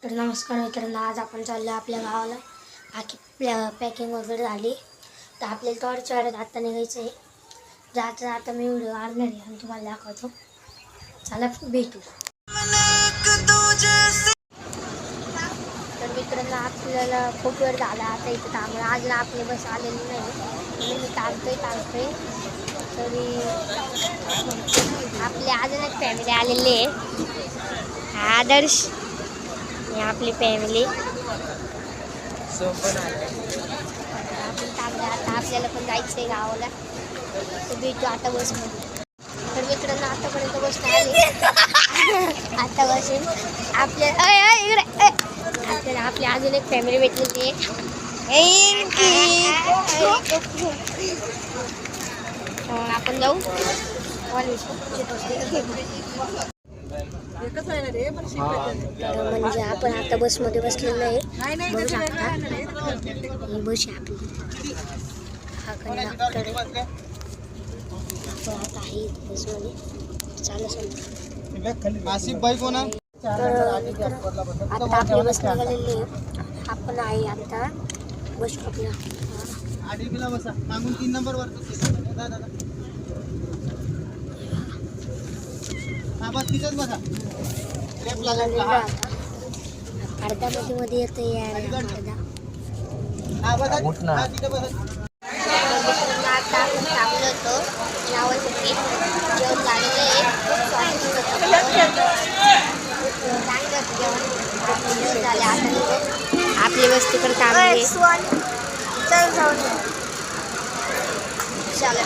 तर नमस्कार मित्रांनो, आज आपण चाललो आपल्या गावाला. बाकी पॅकिंग वगैरे झाली तर आपल्याला थोड्याच वेळात आता निघायचं आहे. जाता जाता मी व्हिडिओ आणणार आहे आणि तुम्हाला दाखवतो. चला भेटू. तर मित्रांनो, आपल्याला खूप वेळ झाला आता इथं थांबलो. अजून आपली बस आलेली नाही म्हणून मी थांबतोय तरी आपली अजून एक फॅमिली आलेली आहे. आदर्श ही आपली फॅमिली. आपण थांबले. आता आपल्याला पण जायचं आहे गावाला. तर भेटू आता बसमध्ये. तर मित्रांनो, आतापर्यंत बस नाही आली. आता बसून आपल्याला आपली अजून एक फॅमिली भेटलेली आहे. आपण जाऊ म्हणजे आपण आता बसमध्ये बसलेलो आहे. बघू शकता ही बस आहे आपली. हा कंडक्टर आपण आता आहे बसमध्ये. चालू आता आपली बस निघालेली आहे. आपण आहे आता बस स्टॉपला. अर्ध्यामध्ये मध्ये येतं यार आता आपण थांबलो होतो जेवणासाठी. जेवण झालेलं आहे. जेवण झाले. आता आपली बस तिकडे थांबली. चला